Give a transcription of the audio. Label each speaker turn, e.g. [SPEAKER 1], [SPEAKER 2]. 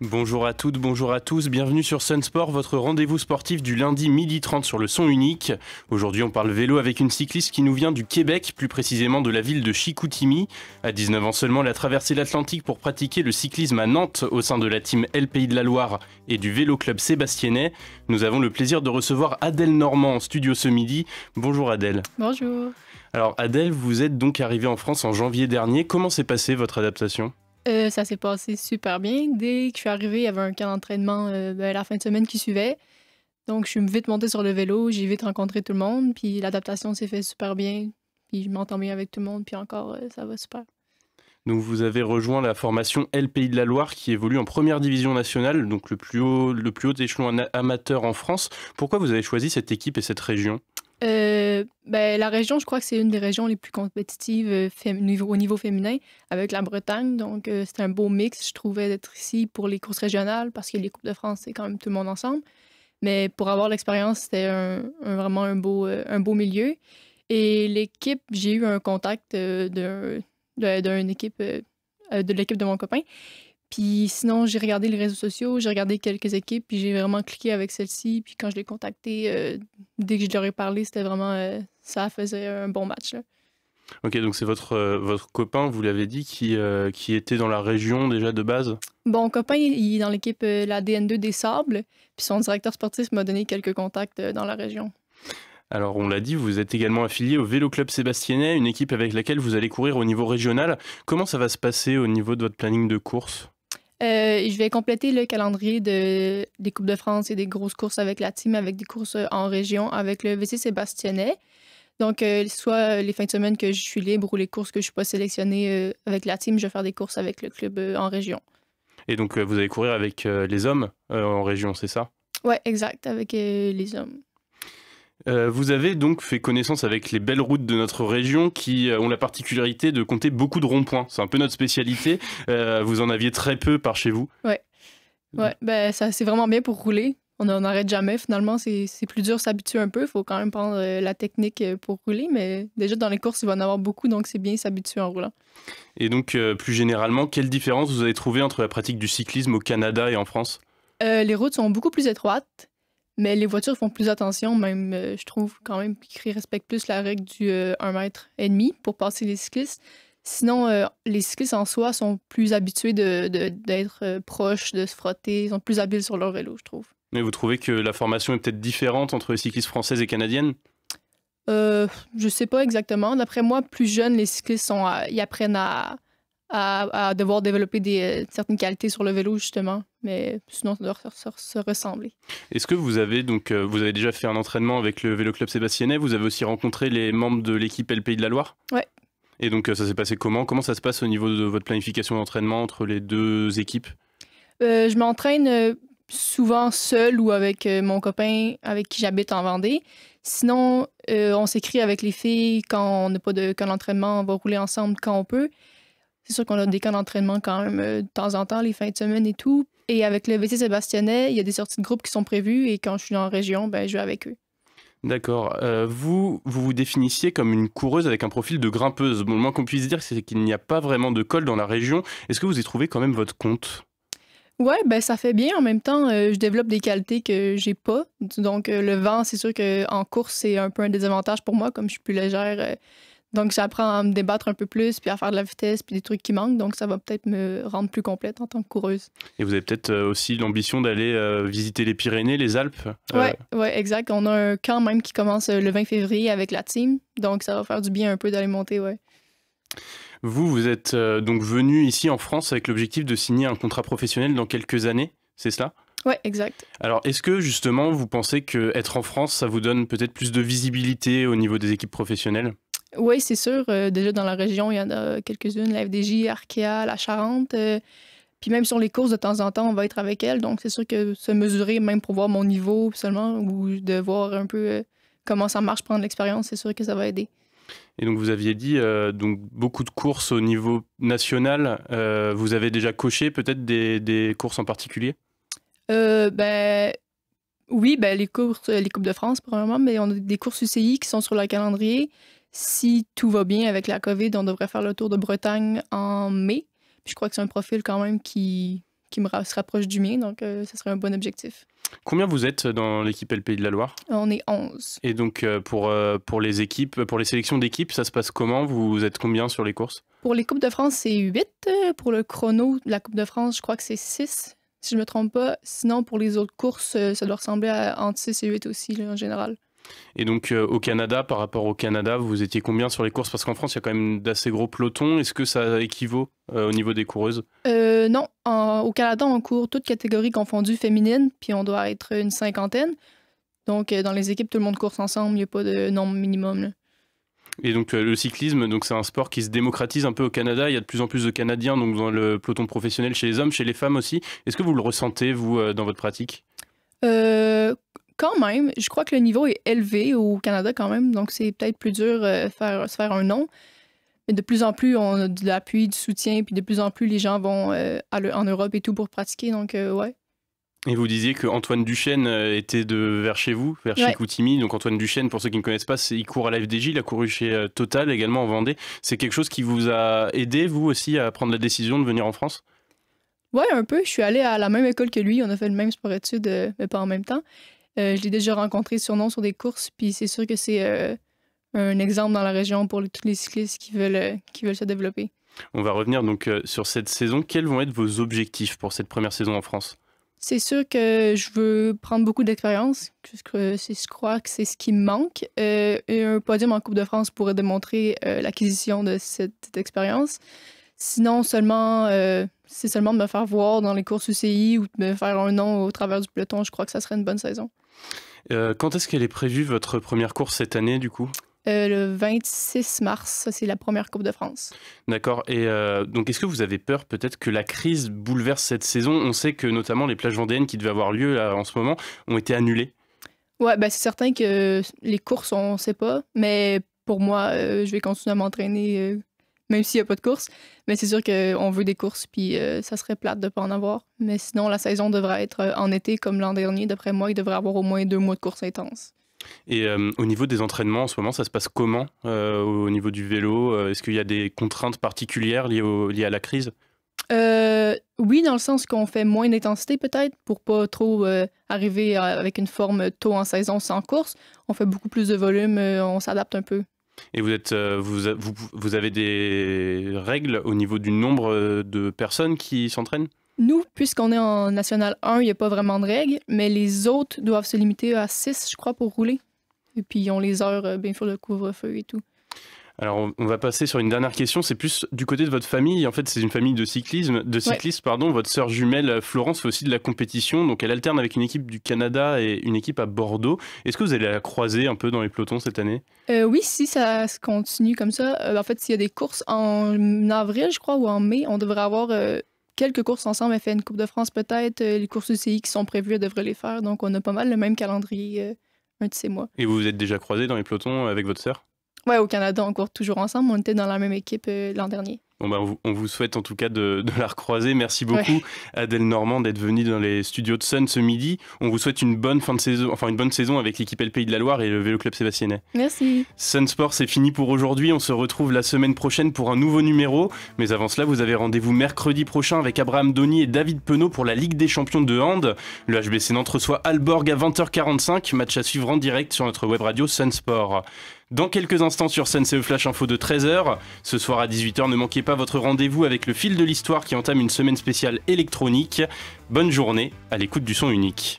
[SPEAKER 1] Bonjour à toutes, bonjour à tous, bienvenue sur Sunsport, votre rendez-vous sportif du lundi 12h30 sur le son unique. Aujourd'hui on parle vélo avec une cycliste qui nous vient du Québec, plus précisément de la ville de Chicoutimi. À 19 ans seulement, elle a traversé l'Atlantique pour pratiquer le cyclisme à Nantes au sein de la team L Pays de la Loire et du Vélo Club Sébastiennais. Nous avons le plaisir de recevoir Adèle Normand en studio ce midi. Bonjour Adèle.
[SPEAKER 2] Bonjour.
[SPEAKER 1] Alors Adèle, vous êtes donc arrivée en France en janvier dernier. Comment s'est passée votre adaptation ?
[SPEAKER 2] Ça s'est passé super bien. Dès que je suis arrivée, il y avait un camp d'entraînement la fin de semaine qui suivait. Donc, je suis vite montée sur le vélo, j'ai vite rencontré tout le monde, puis l'adaptation s'est faite super bien. Puis je m'entends bien avec tout le monde, puis encore, ça va super.
[SPEAKER 1] Donc vous avez rejoint la formation L Pays de la Loire qui évolue en première division nationale, donc le plus haut échelon amateur en France. Pourquoi vous avez choisi cette équipe et cette région ?
[SPEAKER 2] La région, je crois que c'est une des régions les plus compétitives au niveau féminin avec la Bretagne. Donc, c'était un beau mix, je trouvais, d'être ici pour les courses régionales parce que les Coupes de France, c'est quand même tout le monde ensemble. Mais pour avoir l'expérience, c'était vraiment un beau milieu. Et l'équipe, j'ai eu un contact de l'équipe de mon copain. Puis sinon, j'ai regardé les réseaux sociaux, j'ai regardé quelques équipes, puis j'ai vraiment cliqué avec celle-ci. Puis quand je l'ai contactée, dès que je leur ai parlé, c'était vraiment... ça faisait un bon match, là.
[SPEAKER 1] Ok, donc c'est votre copain, vous l'avez dit, qui était dans la région déjà de base ?
[SPEAKER 2] Mon copain, il est dans l'équipe la DN2 des Sables, puis son directeur sportif m'a donné quelques contacts dans la région.
[SPEAKER 1] Alors on l'a dit, vous êtes également affilié au Vélo Club Sébastiennais, une équipe avec laquelle vous allez courir au niveau régional. Comment ça va se passer au niveau de votre planning de course ?
[SPEAKER 2] Je vais compléter le calendrier des Coupes de France et des grosses courses avec la team, avec des courses en région, avec le VC Sébastiennais. Donc, soit les fins de semaine que je suis libre ou les courses que je ne suis pas sélectionnée avec la team, je vais faire des courses avec le club en région.
[SPEAKER 1] Et donc vous allez courir avec les hommes en région, c'est ça ?
[SPEAKER 2] Oui, exact, avec les hommes.
[SPEAKER 1] Vous avez donc fait connaissance avec les belles routes de notre région qui ont la particularité de compter beaucoup de ronds-points. C'est un peu notre spécialité. Vous en aviez très peu par chez vous.
[SPEAKER 2] Ouais, ça c'est vraiment bien pour rouler. On n'arrête jamais. Finalement, c'est plus dur de s'habituer un peu. Il faut quand même prendre la technique pour rouler, mais déjà dans les courses, il va en avoir beaucoup, donc c'est bien s'habituer en roulant.
[SPEAKER 1] Et donc, plus généralement, quelle différence vous avez trouvé entre la pratique du cyclisme au Canada et en France ?
[SPEAKER 2] Les routes sont beaucoup plus étroites. Mais les voitures font plus attention, même, je trouve, quand même, qu'ils respectent plus la règle du 1,5 mètre pour passer les cyclistes. Sinon, les cyclistes en soi sont plus habitués d'être proches, de se frotter. Ils sont plus habiles sur leur vélo, je trouve.
[SPEAKER 1] Mais vous trouvez que la formation est peut-être différente entre les cyclistes françaises et canadiennes ?
[SPEAKER 2] Je sais pas exactement. D'après moi, plus jeunes, les cyclistes ils apprennent à devoir développer certaines qualités sur le vélo, justement. Mais sinon, ça doit se ressembler.
[SPEAKER 1] Est-ce que vous avez déjà fait un entraînement avec le Vélo Club Sébastiennais ? Vous avez aussi rencontré les membres de l'équipe L Pays de la Loire ?
[SPEAKER 2] Ouais.
[SPEAKER 1] Et donc, ça s'est passé comment ? Comment ça se passe au niveau de votre planification d'entraînement entre les deux équipes ?
[SPEAKER 2] Je m'entraîne souvent seule ou avec mon copain avec qui j'habite en Vendée. Sinon, on s'écrit avec les filles quand on n'a pas de camp d'entraînement. On va rouler ensemble quand on peut. C'est sûr qu'on a des camps d'entraînement quand même de temps en temps, les fins de semaine et tout. Et avec le VC Sébastiennais, il y a des sorties de groupe qui sont prévues et quand je suis en région, je vais avec eux.
[SPEAKER 1] D'accord. Vous définissiez comme une coureuse avec un profil de grimpeuse. Bon, le moins qu'on puisse dire, c'est qu'il n'y a pas vraiment de col dans la région. Est-ce que vous y trouvez quand même votre compte ?
[SPEAKER 2] Ouais, ça fait bien. En même temps, je développe des qualités que j'ai pas. Donc, le vent, c'est sûr qu'en course, c'est un peu un désavantage pour moi, comme je suis plus légère. Donc, j'apprends à me débattre un peu plus, puis à faire de la vitesse, puis des trucs qui manquent. Donc, ça va peut-être me rendre plus complète en tant que coureuse.
[SPEAKER 1] Et vous avez peut-être aussi l'ambition d'aller visiter les Pyrénées, les Alpes ?
[SPEAKER 2] Ouais, exact. On a un camp même qui commence le 20 février avec la team. Donc, ça va faire du bien un peu d'aller monter, ouais.
[SPEAKER 1] Vous êtes donc venu ici en France avec l'objectif de signer un contrat professionnel dans quelques années, c'est cela ?
[SPEAKER 2] Ouais, exact.
[SPEAKER 1] Alors, est-ce que justement, vous pensez qu'être en France, ça vous donne peut-être plus de visibilité au niveau des équipes professionnelles ?
[SPEAKER 2] Oui, c'est sûr. Déjà, dans la région, il y en a quelques-unes. La FDJ, Arkea, la Charente. Puis même sur les courses, de temps en temps, on va être avec elles. Donc, c'est sûr que se mesurer, même pour voir mon niveau seulement, ou de voir un peu comment ça marche, prendre l'expérience, c'est sûr que ça va aider.
[SPEAKER 1] Et donc, vous aviez dit donc beaucoup de courses au niveau national. Vous avez déjà coché peut-être des courses en particulier ?
[SPEAKER 2] Oui, les coupes de France, probablement, mais on a des courses UCI qui sont sur le calendrier. Si tout va bien avec la COVID, on devrait faire le Tour de Bretagne en mai. Puis je crois que c'est un profil quand même qui se rapproche du mien, donc ce serait un bon objectif.
[SPEAKER 1] Combien vous êtes dans l'équipe Pays de la Loire?
[SPEAKER 2] On est 11.
[SPEAKER 1] Et donc pour les équipes, pour les sélections d'équipes, ça se passe comment? Vous êtes combien sur les courses?
[SPEAKER 2] Pour les Coupes de France, c'est 8. Pour le chrono de la Coupe de France, je crois que c'est 6, si je ne me trompe pas. Sinon, pour les autres courses, ça doit ressembler à entre 6 et 8 aussi, là, en général.
[SPEAKER 1] Et donc au Canada, par rapport au Canada, vous étiez combien sur les courses? Parce qu'en France, il y a quand même d'assez gros pelotons. Est-ce que ça équivaut au niveau des coureuses?
[SPEAKER 2] Non. Au Canada, on court toutes catégories confondues féminines, puis on doit être une 50aine. Donc, dans les équipes, tout le monde course ensemble. Il n'y a pas de nombre minimum, là.
[SPEAKER 1] Et donc le cyclisme, donc c'est un sport qui se démocratise un peu au Canada. Il y a de plus en plus de Canadiens donc dans le peloton professionnel chez les hommes, chez les femmes aussi. Est-ce que vous le ressentez, vous, dans votre pratique?
[SPEAKER 2] Quand même, je crois que le niveau est élevé au Canada quand même, donc c'est peut-être plus dur se faire un nom. Mais de plus en plus, on a de l'appui, du soutien, puis de plus en plus, les gens vont en Europe et tout pour pratiquer, donc ouais.
[SPEAKER 1] Et vous disiez que Antoine Duchesne était vers chez vous, vers Chicoutimi. Donc Antoine Duchesne, pour ceux qui ne connaissent pas, il court à la FDJ, il a couru chez Total également en Vendée. C'est quelque chose qui vous a aidé, vous aussi, à prendre la décision de venir en France?
[SPEAKER 2] Ouais, un peu. Je suis allée à la même école que lui. On a fait le même sport-études, mais pas en même temps. Je l'ai déjà rencontré sur des courses, puis c'est sûr que c'est un exemple dans la région pour tous les cyclistes qui veulent se développer.
[SPEAKER 1] On va revenir donc sur cette saison. Quels vont être vos objectifs pour cette première saison en France?
[SPEAKER 2] C'est sûr que je veux prendre beaucoup d'expérience. Je crois que c'est ce qui me manque. Et un podium en Coupe de France pourrait démontrer l'acquisition de cette expérience. Sinon, c'est seulement de me faire voir dans les courses UCI ou de me faire un nom au travers du peloton. Je crois que ça serait une bonne saison.
[SPEAKER 1] Quand est-ce qu'elle est prévue, votre première course cette année, du coup?
[SPEAKER 2] Le 26 mars, ça, c'est la première Coupe de France.
[SPEAKER 1] D'accord. Et donc, est-ce que vous avez peur peut-être que la crise bouleverse cette saison? On sait que notamment les plages vendéennes qui devaient avoir lieu là, en ce moment ont été annulées.
[SPEAKER 2] Ouais, ben, c'est certain que les courses, on ne sait pas. Mais pour moi, je vais continuer à m'entraîner, même s'il n'y a pas de course. Mais c'est sûr qu'on veut des courses, puis ça serait plate de ne pas en avoir. Mais sinon, la saison devrait être en été comme l'an dernier. D'après moi, il devrait y avoir au moins 2 mois de course intense.
[SPEAKER 1] Et au niveau des entraînements, en ce moment, ça se passe comment au niveau du vélo? Est-ce qu'il y a des contraintes particulières liées à la crise?
[SPEAKER 2] Oui, dans le sens qu'on fait moins d'intensité peut-être pour pas trop arriver avec une forme tôt en saison sans course. On fait beaucoup plus de volume, on s'adapte un peu.
[SPEAKER 1] Et vous avez des règles au niveau du nombre de personnes qui s'entraînent?
[SPEAKER 2] Nous, puisqu'on est en National 1, il n'y a pas vraiment de règles, mais les autres doivent se limiter à 6, je crois, pour rouler. Et puis, ils ont les heures, bien sûr, le couvre-feu et tout.
[SPEAKER 1] Alors, on va passer sur une dernière question. C'est plus du côté de votre famille. En fait, c'est une famille de cyclistes, pardon. Votre sœur jumelle, Florence, fait aussi de la compétition. Donc, elle alterne avec une équipe du Canada et une équipe à Bordeaux. Est-ce que vous allez la croiser un peu dans les pelotons cette année?
[SPEAKER 2] Oui, si ça se continue comme ça. En fait, s'il y a des courses en avril, je crois, ou en mai, on devrait avoir quelques courses ensemble. Elle fait une Coupe de France peut-être. Les courses UCI qui sont prévues, elle devrait les faire. Donc, on a pas mal le même calendrier un de ces mois.
[SPEAKER 1] Et vous vous êtes déjà croisés dans les pelotons avec votre sœur?
[SPEAKER 2] Ouais, au Canada, on court toujours ensemble. On était dans la même équipe l'an dernier.
[SPEAKER 1] Bon bah, on vous souhaite en tout cas de la recroiser. Merci beaucoup, Adèle Normand, d'être venue dans les studios de Sun ce midi. On vous souhaite une bonne fin de saison, enfin une bonne saison avec l'équipe Pays de la Loire et le Vélo Club Sébastiennais.
[SPEAKER 2] Merci.
[SPEAKER 1] Sun Sport, c'est fini pour aujourd'hui. On se retrouve la semaine prochaine pour un nouveau numéro. Mais avant cela, vous avez rendez-vous mercredi prochain avec Abraham Donny et David Penaud pour la Ligue des champions de hand. Le HBC Nantes reçoit Aalborg à 20h45. Match à suivre en direct sur notre web radio Sun Sport. Dans quelques instants sur Sun, c'est le Flash Info de 13h. Ce soir à 18h, ne manquez pas votre rendez-vous avec le fil de l'histoire qui entame une semaine spéciale électronique. Bonne journée à l'écoute du son unique.